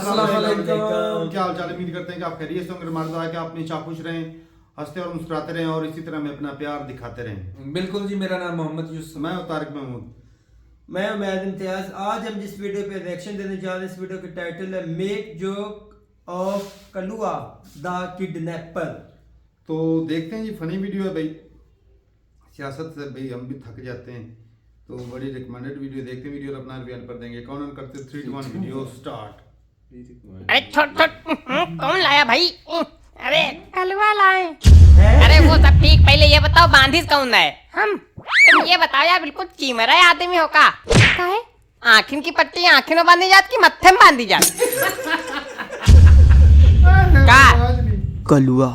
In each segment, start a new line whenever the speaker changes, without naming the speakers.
अस्सलाम वालेकुम।
क्या हाल चाल है? उम्मीद करते हैं कि आप खैरियत से होंगे। हमारी दुआ है कि आप हमेशा खुश रहें, हंसते और मुस्कुराते रहें और इसी तरह हमें अपना प्यार दिखाते रहें।
बिल्कुल जी, मेरा नाम मोहम्मद यूसुफ।
मैं हूं तारिक महमूद।
मैं उमैद इम्तियाज। आज हम जिस वीडियो पे रिएक्शन देने जा रहे हैं, इस वीडियो का टाइटल है make joke of Kalua the kidnapper.
तो देखते हैं जी, फनी वीडियो है भाई। सियासत से भाई हम भी थक जाते हैं, तो बड़ी रिकमेंडेड वीडियो देखते हैं। वीडियो अपना रिव्यू कर देंगे। कौन ऑन करते 3 2 1 वीडियो स्टार्ट।
अरे छोट छोट कौन लाया भाई? अरे कलवा लाए। अरे वो सब ठीक, पहले ये बताओ बांधिस कौन है? हम। तुम ये बताओ यार, बिल्कुल चीमरा आदमी हो का है? आँखिन की पट्टी आँखिन में बांधी जात की मत्थे में बांधी जात? का
कलुआ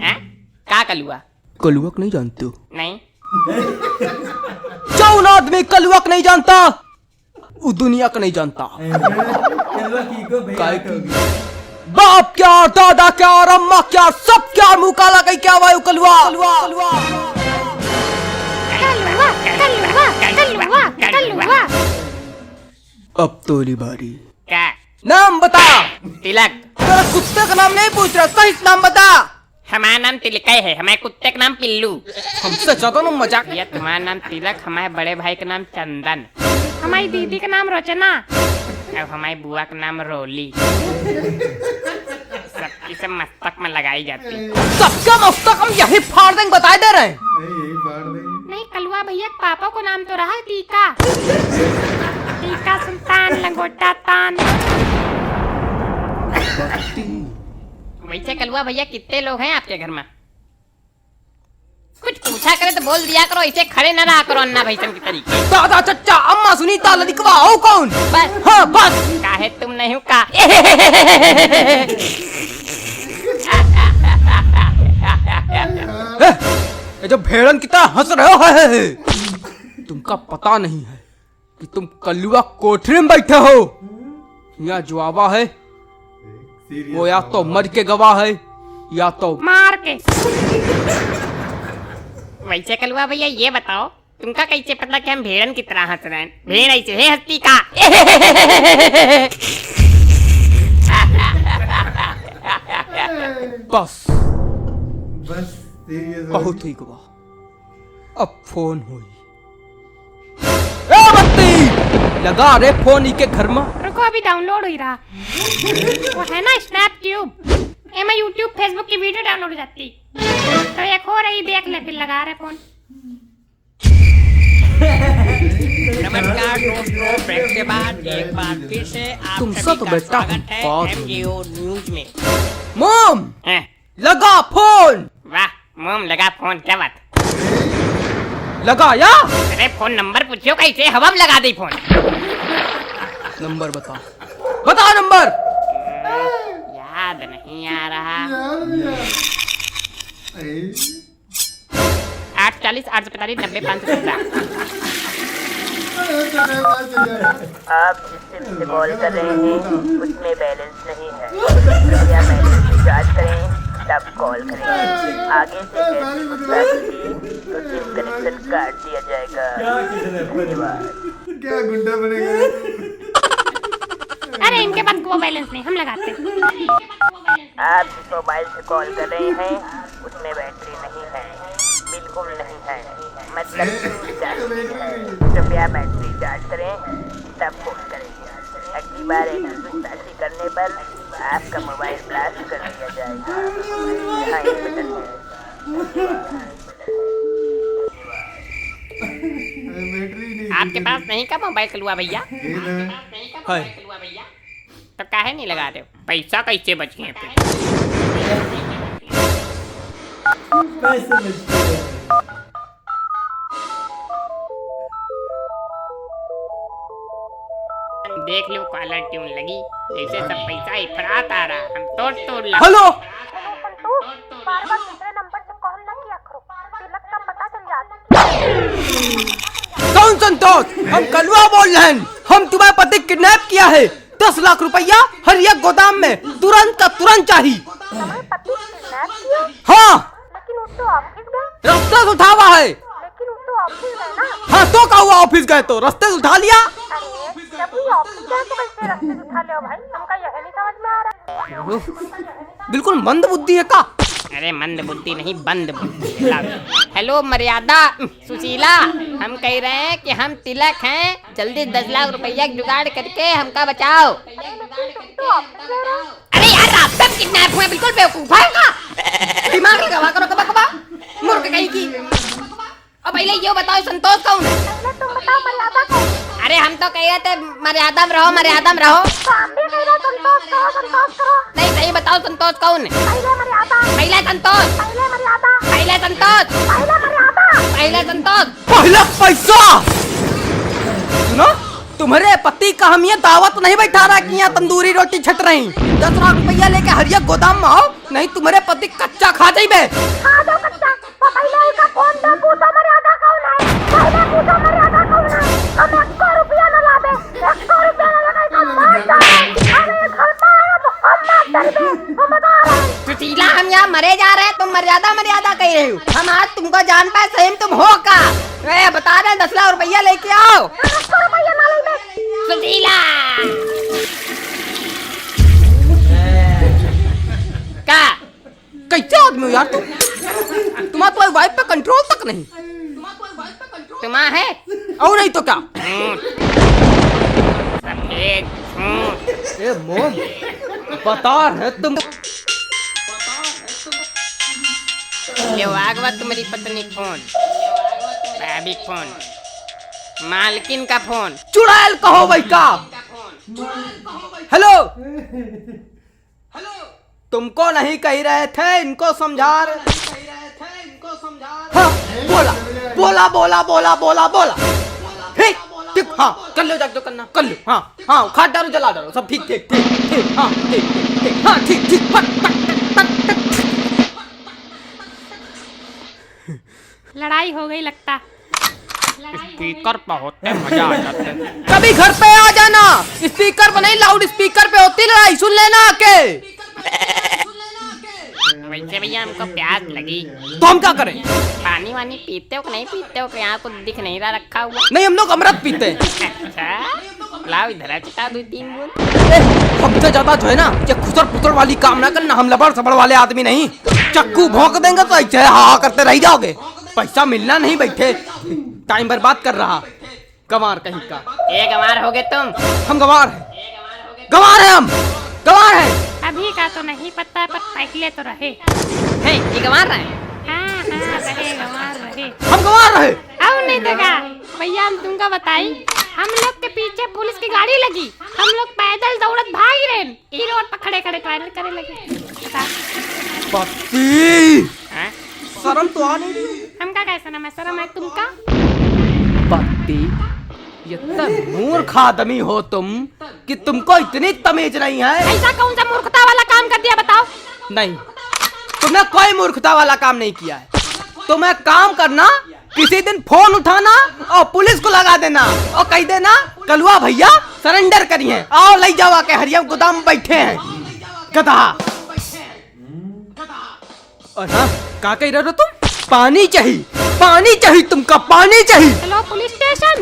हैं? का कलुआ?
कलुआ नहीं जानते हो?
नहीं।
कौन आदमी कलुआ नहीं जानता? वो दुनिया का नहीं जानता।
कलुआ की को
काय
भेड़
की?
होगी।
बाप क्या, दादा क्या और अम्मा क्या, सब क्या मुंह काला कहीं क्या वायु कलुआ।
कलुआ कलुआ कलुआ कलुआ।
अब तोरी बारी।
क्या
नाम बता।
तिलक?
तेरे कुत्ते का नाम नहीं पूछ रहा, सही नाम बता।
हमारा नाम तिलक है, हमारे कुत्ते का नाम पिल्लू।
हमसे ज्यादा ना मजाक।
भैया तुम्हारा नाम तिलक, हमारे बड़े भाई का नाम चंदन, हमारी दीदी का नाम रचना और हमारी बुआ का नाम रोली। सबकी सब मस्तक में लगाई जाती।
सबका मस्तक हम यही फाड़ देंगे, बता दे रहे हैं।
यही फाड़ देंगे।
नहीं कलवा भैया, पापा को नाम तो रहा टीका। टीका सुल्तान लंगोटा तान। वैसे कलवा भैया कितने लोग हैं आपके घर में? कुछ पूछा करे तो बोल दिया करो, इसे खड़े न रहा करो अन्ना भाई की तरीके।
दादा चच्चा अम्मा सुनीता ललितवा हो कौन?
बस
हाँ बस।
काहे तुम नहीं हो का?
ये जो भेड़न की तरह हंस रहे हो है, तुमका पता नहीं है कि तुम कलुआ कोठरी में बैठे हो। यहाँ जवाबा है वो या तो मर के गवाह है या तो
मार के। वैसे कलवा भैया ये बताओ, तुमका कैसे पता कि हम भेड़न की तरह हंस रहे हैं? भेड़ ऐसे है हंसती का?
बस
बस सीरियस
बहुत ही गवाह। अब फोन हुई। ए बत्ती लगा रे फोन ही के घर में।
रुको अभी डाउनलोड हो रहा। वो है ना स्नैप ट्यूब, एमा यूट्यूब फेसबुक की वीडियो डाउनलोड हो जाती। तो एक हो रही, देख ले फिर लगा रहे फोन। नमस्कार दोस्तों, ब्रेक के बाद एक बार फिर से आप
तुम
सभी
सब
का
बेटा
स्वागत है
बात
MGO न्यूज में।
मोम
हैं?
लगा फोन।
वाह मोम लगा फोन, क्या बात?
लगाया?
अरे फोन नंबर पूछियो कैसे, हवा में लगा दी फोन।
नंबर बता, बता नंबर।
याद नहीं आ रहा। 840 845 90 515।
आप जिस सिम से कॉल कर रहे हैं उसमें बैलेंस नहीं है, कृपया बैलेंस की जांच करें तब कॉल करें। आगे से ऐसी गुस्सा की तो सिम कनेक्शन काट दिया जाएगा। धन्यवाद।
क्या गुंडा बनेगा?
अरे इनके पास वो बैलेंस नहीं, हम लगाते हैं।
आप जिस मोबाइल से कॉल कर रहे हैं उसमें बैटरी नहीं है, बिल्कुल नहीं है, मतलब कृपया बैटरी जांच करें तब फोन करें। अगली बार ऐसी करने पर आपका मोबाइल ब्लास्ट कर दिया जाएगा। यहाँ एक बटन है।
बैटरी नहीं।
आपके पास नहीं का मोबाइल कलुआ भैया?
ये ना।
है।
तो काहे नहीं लगा रहे हो? पैसा कैसे बच गए फिर?
पैसे बचते हैं।
देख लो कॉलर ट्यून लगी, जैसे सब पैसा इफरात आ रहा। हम तोड़ लगा।
हेलो
बार-बार दूसरे नंबर से कॉल न किया करो, तिलक का पता चल जाता है।
कौन संतोष? हम कलुआ बोल रहे हैं। हम तुम्हारे पति किडनैप किया है। 10 लाख रुपया हर एक गोदाम में तुरंत का तुरंत चाहिए।
तुम्हारे पति किडनैप किया?
हाँ,
लेकिन वो तो ऑफिस गए।
रास्ते से उठा हुआ है।
लेकिन वो तो ऑफिस गए ना।
हाँ तो क्या हुआ, ऑफिस गए तो रास्ते से उठा लिया।
अरे जब भी ऑफिस गए तो कैसे रास्ते से उठा ले भाई? हमका यही
बिल्कुल मंद बुद्धि है का।
अरे मंद बुद्धि नहीं, बंद बुद्धि है। हेलो मर्यादा सुशीला, हम कह रहे हैं कि हम तिलक हैं, जल्दी 10 लाख रुपया जुगाड़ करके हमका बचाओ। अरे यार आप सब किडनैप हुए, बिल्कुल बेवकूफ है का। दिमाग लगावा करो कबा कबा, मूर्ख कहीं की। अब पहले ये बताओ संतोष कौन है?
तुम बताओ मर्यादा कौन?
अरे हम तो कह रहे थे मर्यादा में रहो, मर्यादा में रहो।
तो हम भी कह रहे संतोष करो, संतोष करो।
नहीं सही बताओ संतोष कौन है?
पहले मर्यादा,
पहले संतोष,
पहले मर्यादा,
पहले संतोष,
पहले मर्यादा।
पहले संतोष।
पहला पैसा। सुनो, तुम्हारे पति का हम ये दावत नहीं बैठा रहा कि यहाँ तंदूरी रोटी छट रही। 10 लाख रुपया लेके हरिया गोदाम में आओ, नहीं तुम्हारे पति कच्चा खा जाइबे।
खा दो कच्चा। तो पहले इसका फोन दे, पूछो मर्यादा कौन है। पहले पूछो मर्यादा कौन है। हम 100 रुपया न ला दे, 100 रुपया न लगाए तो मर जाए। हमें घर पर आए तो हम मत डरबे, हम बता रहे हैं।
सुशीला हम यहाँ मरे जा रहे हैं, तुम मर्यादा मर्यादा कह रहे हो। हम आज तुमको जान पाए सही में तुम हो का। बता रहे 10 लाख रुपया लेके आओ।
100 रुपया ना ले।
सुशीला का
कैसे आदमी हो यार तुम? तुम्हारी वाइफ पे कंट्रोल तक नहीं।
तुम है
और नहीं तो क्या?
सफेद झूठ।
ए मोम, बता है तुम।
ये वागवा तुम्हारी पत्नी फोन, भाभी फोन, मालकिन का फोन।
चुड़ैल कहो भाई का। हेलो, तुमको नहीं कह रहे थे, इनको समझा रहे। हाँ, बोला बोला बोला बोला बोला बोला। ठीक ठीक, हाँ कर लो, जो करना कर लो। हाँ हाँ, खाद डालो, जला डालो, सब ठीक ठीक ठीक ठीक। हाँ ठीक ठीक, हाँ ठीक ठीक। पट पट पट पट।
लड़ाई हो गई लगता।
स्पीकर पर होते मजा आ जाता है।
कभी घर पे आ जाना, स्पीकर पर नहीं, लाउड स्पीकर पे होती लड़ाई, सुन लेना आके।
वैसे भैया हमको प्यास लगी,
तो हम क्या करें?
पानी वानी पीते हो कि नहीं पीते हो? यहाँ कुछ दिख नहीं रहा रखा हुआ।
नहीं, हम लोग अमृत पीते हैं।
अच्छा लाओ इधर चिता 2-3 बूंद।
हमसे ज्यादा जो है ना, ये खुसर पुसर वाली काम ना करना। हम लबड़ सबड़ वाले आदमी नहीं, चक्कू भोंक देंगे तो ऐसे हाँ करते रह जाओगे। पैसा मिलना नहीं, बैठे टाइम बर्बाद कर रहा गंवार कहीं का।
ये गंवार हो गए तुम?
हम गंवार हैं, गंवार हैं, हम गंवार हैं।
अभी का तो नहीं पता, पर पहले तो रहे।
है ये गंवार रहे?
हाँ हाँ रहे, गंवार रहे।
हम गंवार रहे।
अब नहीं देखा भैया, हम तुमको बताई। हम लोग के पीछे पुलिस की गाड़ी लगी, हम लोग पैदल दौड़त भाग रहे, ई रोड पर खड़े खड़े टॉयलेट करे लगे।
पति,
हाँ?
शर्म तो आ नहीं रही।
हमका कैसा ना, मैं शर्म है तुमका।
पति, ये इतना मूर्ख आदमी हो तुम कि तुमको इतनी तमीज नहीं है।
ऐसा कौन सा मूर्खता वाला काम कर दिया बताओ?
नहीं, तुमने कोई मूर्खता वाला काम नहीं किया है। तुम्हें काम करना, किसी दिन फोन उठाना और पुलिस को लगा देना और कह देना कलुआ भैया सरेंडर करिए, आओ ले जाओ आके हरिया गोदाम बैठे हैं गधा। और हाँ, क्या कह रहे हो तुम? पानी चाहिए, पानी चाहिए, तुमका पानी चाहिए।
चलो पुलिस स्टेशन।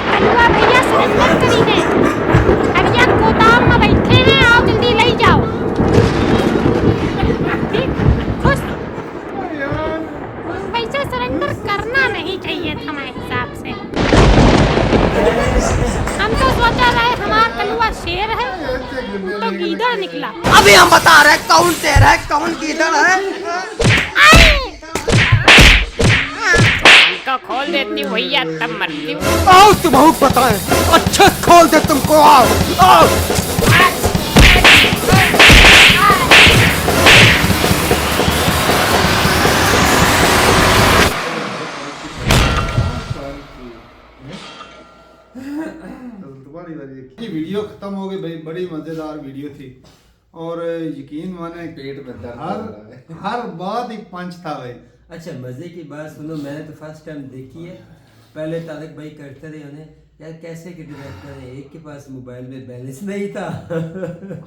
कलुआ भैया सरेंडर करी है, हरिया गोदाम में बैठे हैं, आओ जल्दी ले जाओ। खुश? वैसे सरेंडर करना नहीं चाहिए था हमारे हिसाब से। हम तो सोचा रहे हमारा कलुआ शेर है, तो गीदड़ निकला।
अभी हम बता रहे कौन शेर है कौन गीदड़ है।
इनको खोल देती हूँ भैया, तब मरती हूँ।
आओ तुम बताए, अच्छे खोल दे तुमको, आओ आओ।
ये वीडियो खत्म हो गई भाई, बड़ी मजेदार वीडियो थी और यकीन माने
पेट में दर्द हो रहा है।
हर बात एक पंच था भाई।
अच्छा मजे की बात सुनो, मैंने तो फर्स्ट टाइम देखी है। पहले तारक भाई करते रहे उन्हें, यार कैसे किडनैपर है, एक के पास मोबाइल में बैलेंस नहीं था।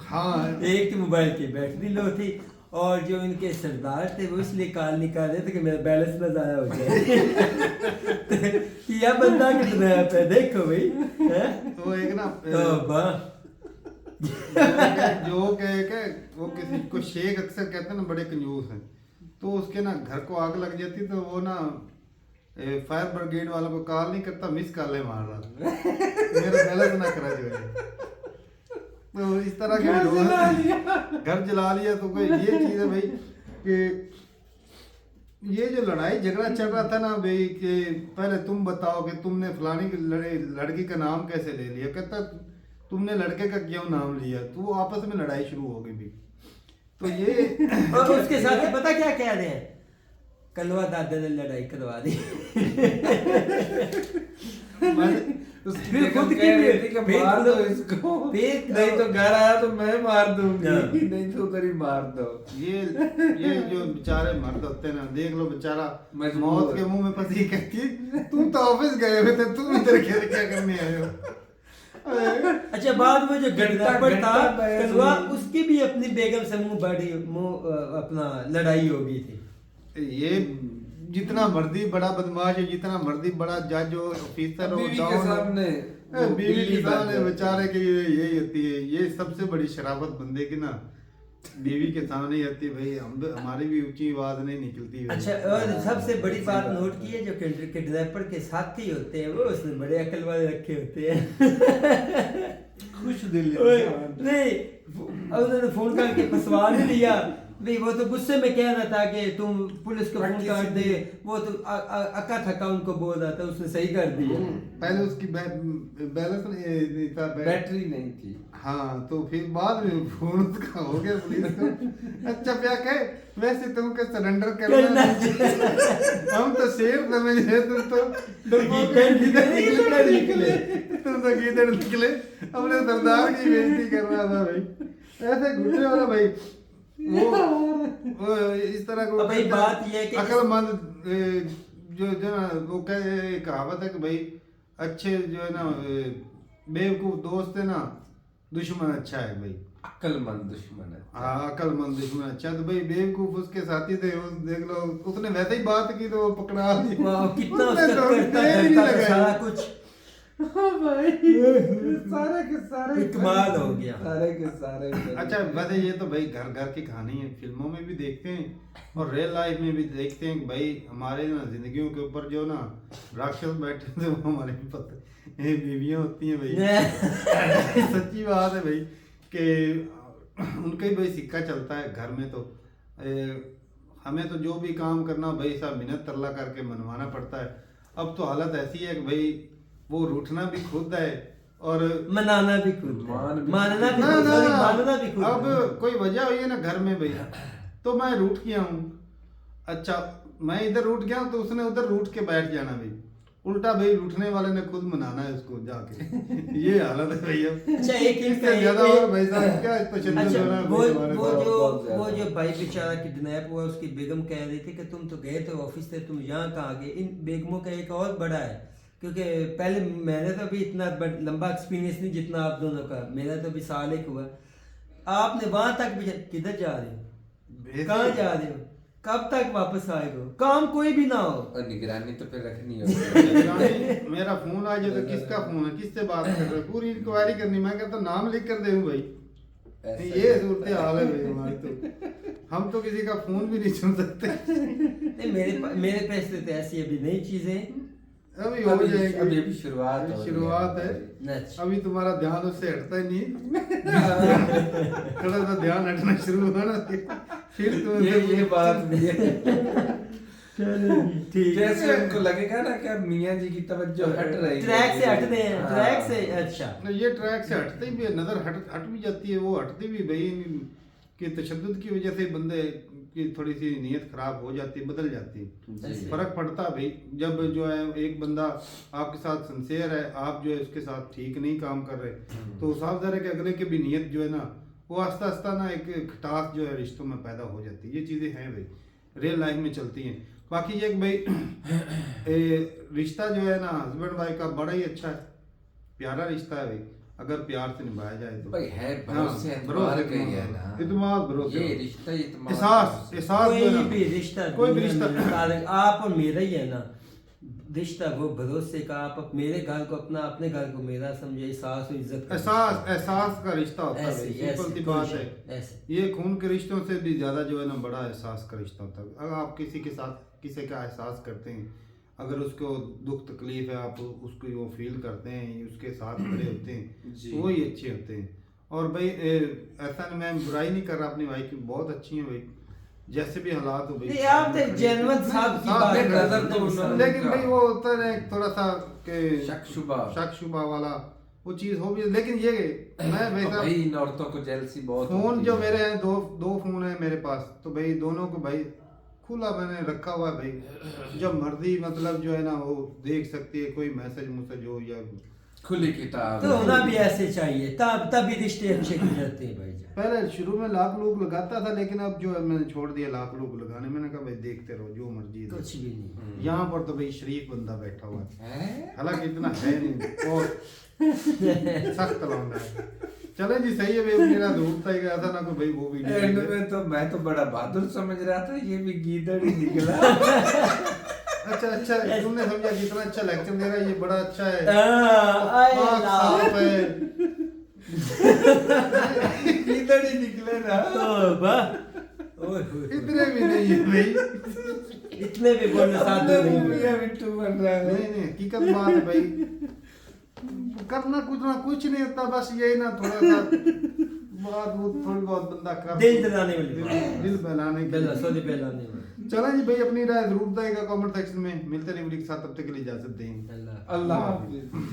हाँ,
एक के मोबाइल की बैटरी लो थी और जो इनके सरदार थे वो इसलिए कॉल निकाल रहे थे कि मेरा बैलेंस ना ज़ाया हो जाए। यह बंदा किडनैप है, देखो भाई।
वो एक ना
तो
जो कहे के वो किसी को शेख अक्सर कहते हैं ना बड़े कंजूस हैं, तो उसके ना घर को आग लग जाती तो वो ना फायर ब्रिगेड वालों को कॉल नहीं करता, मिस कॉल मार रहा मेरा बैलेंस ना करा जो है। तो इस तरह के लोग घर जला लिया। तो कोई ये चीज़ है भाई कि ये जो लड़ाई झगड़ा चल रहा था ना भाई कि पहले तुम बताओ कि तुमने फलानी लड़की का नाम कैसे ले लिया, कहता तुमने लड़के का क्यों नाम लिया, तो वो आपस में लड़ाई शुरू हो गई भी। तो ये
और उसके साथ ही पता क्या कह रहे हैं, कलवा दादा ने लड़ाई करवा दी।
उसकी
फिर
बेगम
खुद
कह
की
रही थी कि
फिर
मार दो
खुद-
इसको,
फिर-
नहीं तो घर आया तो मैं मार दूंगी,
हाँ।
नहीं तो उधर ही मार दो।
ये जो बेचारे मर्द होते हैं ना, देख लो बेचारा
मजबूर
मौत के मुंह में फंसी कहती तुम तो ऑफिस गए हुए थे, तुम इधर क्या करने आए हो।
अच्छा, बाद में जो किडनैपर था
घंटा बहस
कलवा,
हुई।
उसकी भी अपनी बेगम से मुंह अपना लड़ाई हो गई थी।
ये जितना मर्दी बड़ा बदमाश है, जितना मर्दी बड़ा जज हो, ऑफिसर हो,
बीवी के
डॉन हो,
सामने
बीवी के
बिल्ली
सामने
बन
बेचारे की यही होती है। ये सबसे बड़ी शराफत बंदे की ना, बीवी के सामने ही आती है भाई। हमारी भी ऊंची आवाज नहीं निकलती भाई।
अच्छा, और सबसे बड़ी बात नोट की है, जो किडनैपर के साथी होते हैं वो उसने बड़े अकल वाले रखे होते हैं।
खुश दिल
नहीं, अब उन्होंने फोन करके फंसवा नहीं लिया भाई। वो तो गुस्से में कह रहा था कि तुम पुलिस को फोन कर दे, वो तो अक्का थका उनको बोल रहा था, उसने सही कर दिया।
पहले उसकी बैलेंस नहीं था,
बैटरी नहीं थी।
हाँ, तो फिर बाद में फोन उसका हो गया पुलिस को। अच्छा क्या कहे, वैसे तुमको सरेंडर करना हम तो शेर समझ रहे, तुम तो
निकले।
तुम तो गीदड़ निकले, अपने सरदार की बेइज्जती कर रहा था भाई। ऐसे घुटने वाला भाई वो इस तरह को
भाई बात ये है कि
अक्लमंद जो ना वो कहावत है कि भाई अच्छे जो है ना बेवकूफ दोस्त है ना, दुश्मन अच्छा है भाई।
अक्लमंद दुश्मन है।
हाँ, अक्लमंद दुश्मन अच्छा। तो भाई बेवकूफ उसके साथी थे, उस देख लो उसने वैसे ही बात की तो वो पकड़ा ली।
वाह, कितना
उसने
उसका
तो
करता
देर ही
धरता
लगाई।
सारा कुछ
भाई सारे के सारे
कमाल हो गया।
सारे के सारे।
अच्छा वैसे ये तो भाई घर घर की कहानी है, फिल्मों में भी देखते हैं और रियल लाइफ में भी देखते हैं कि भाई हमारे ना जिंदगियों के ऊपर जो ना राक्षस बैठे थे वो हमारे भी पता ये बीवियाँ होती हैं भाई। सच्ची बात है भाई कि उनका ही भाई सिक्का चलता है घर में। तो हमें तो जो भी काम करना भाई साहब मिन्नत तरला करके मनवाना पड़ता है। अब तो हालत ऐसी है कि भाई वो रूठना भी खुद है और
मनाना भी खुद है, मानना भी
ना
खुद
ना
है, मानना भी खुद
अब
है।
कोई वजह हुई है ना घर में भाई, तो मैं रूठ गया हूँ। अच्छा मैं इधर रूठ गया तो उसने उधर रूठ के बैठ जाना भाई, उल्टा भाई रूठने वाले ने खुद मनाना है उसको जाके। ये हालत है भैया।
अच्छा, एक
इससे ज्यादा और भाई साहब क्या तशद्दुद
अच्छा,
हो रहा है
वो
भाई हमारे
वो
साथ।
जो
बहुत ज्यादा।
वो जो भाई बेचारा किडनैप हुआ, उसकी बेगम कह रही थी कि तुम तो गए थे ऑफिस से, तुम यहाँ कहाँ गए। इन बेगमों का एक और बड़ा है, क्योंकि पहले मैंने तो अभी इतना लंबा एक्सपीरियंस नहीं जितना आप दोनों का, मेरा तो अभी साल एक हुआ। आपने वहां तक भी किधर जा रहे हो, कहाँ जा रहे हो, कब तक वापस आएगा, काम कोई भी ना हो।
और निगरानी तो फिर रखनी होगी।
मेरा फोन आ जाए तो किसका फोन है, किससे बात कर रहे हो, पूरी इंक्वायरी करनी। मैं कहता नाम लिख कर दे भाई। ये सूरत हाल है भाई हमारी। तो हम तो किसी का फोन भी नहीं सुन सकते।
नहीं, मेरे फैसले तो ऐसी अभी नई चीजें
अभी हो जाएगी,
अभी अभी शुरुआत हो रही
शुरुआत है।
अच्छा।
अभी तुम्हारा ध्यान उससे हटता ही नहीं। थोड़ा सा ध्यान हटना शुरू हुआ ना फिर तुम
ये बात भी है।
ठीक है।
जैसे उनको लगेगा ना कि मियाँ जी की तवज्जो हट रही है,
ट्रैक से हटते हैं,
हाँ।
ट्रैक से। अच्छा,
ये ट्रैक से हटते ही भी नजर हट भी जाती है, वो हटती भी भाई कि तशद्दुद की वजह से बंदे की थोड़ी सी नीयत खराब हो जाती है, बदल जाती है। फर्क पड़ता है भाई जब जो है एक बंदा आपके साथ सिंसियर है, आप जो है उसके साथ ठीक नहीं काम कर रहे, तो साफ ज़ाहिर है कि अगले की भी नीयत जो है ना वो आस्ता आस्ता ना एक खटास जो है रिश्तों में पैदा हो जाती है। ये चीज़ें हैं भाई, रियल लाइफ में चलती हैं। बाकी ये कि भाई रिश्ता जो है ना हस्बैंड वाइफ का बड़ा ही अच्छा है, प्यारा रिश्ता है भाई, अगर प्यार से निभाया जाए तो
भाई है भरोसे
हाँ,
एतबार का ही है ना।
इत्मीनान भरोसे,
ये रिश्ता
एहसास जो है
कोई
ना,
भी रिश्ता
कोई भी
दुनिया
रिश्ता
में आप और मेरा ही है ना, रिश्ता वो भरोसे का, आप मेरे घर को अपना, अपने घर को मेरा समझे, एहसास और इज्जत का।
एहसास का रिश्ता होता है,
ऐसे
सिंपल सी
कोई
बात
शक,
है।
ऐसे
ये खून के रिश्तों से भी ज्यादा जो है ना बड़ा एहसास का रिश्ता होता है। अगर आप किसी के साथ किसी का एहसास करते हैं, अगर उसको दुख तकलीफ है, आप उसको वो फील करते हैं, उसके साथ खड़े होते हैं,
जी।
तो वही अच्छे होते हैं। और भाई ऐसा नहीं, मैं बुराई नहीं कर रहा अपनी भाई की, बहुत अच्छी है भाई, जैसे भी हालात हो भाई।
नहीं, आप तो जेनवन साहब की
हाँ,
बात
लेकिन
कर रहे
नजर तो
हैं।
उन्होंने-
लेकिन भाई वो होता है ना थोड़ा सा के
शक शुबा
वाला वो चीज हो भी, लेकिन ये मैं वैसा
भाई इन औरतों को जेलसी बहुत
फोन
होती
जो
है।
मेरे हैं, दो फोन है मेरे पास, तो भाई दोनों को भाई खुला मैंने रखा हुआ है भाई, जब मर्जी मतलब जो है ना वो देख सकती है, कोई मैसेज हो या
खुली किताब
तो होना भी ऐसे चाहिए, तभी रिश्ते अच्छे गुजरते हैं भाई जान।
पहले शुरू में लाख लोग लगाता था, लेकिन अब जो है मैंने छोड़ दिया लाख लोग लगाने। मैंने कहा भाई देखते रहो जो मर्जी है।
कुछ भी नहीं।
यहाँ पर तो भाई शरीफ बंदा बैठा हुआ है,
है?
हालांकि इतना है नहीं और सख्त लौंडा है। चले जी सही है भाई, मेरा धूप था ऐसा ना को भाई वो भी
एंड में तो मैं तो बड़ा बहादुर समझ रहा था, ये भी गीदड़ ही निकला।
अच्छा तुमने समझा कितना अच्छा लेक्चर दे रहा है, ये बड़ा अच्छा है,
आए
आँख
ला।
साफ है।
गीदड़ ही निकले ना।
तौबा। ओए होए।
इतने भी नहीं है भाई,
इतने भी बोलने साथ
अपने
नहीं
मुंह
हुए।
में मिट्टू बन रहा है।
नहीं हकीकत बात है भाई, करना कुछ नहीं होता, बस यही ना थोड़ा सा बात वो थोड़ी बहुत बंदा कर
दिल दलाने वाली बात।
दिल बहलाने के
बेला
लिए।
सौदी बेलाने वाली।
चलें जी भाई, अपनी राय जरूर देगा कमेंट सेक्शन में। मिलते हैं वीडियो के साथ, तब तक के लिए इजाजत दें।
अल्लाह
अल्लाह हाफिज।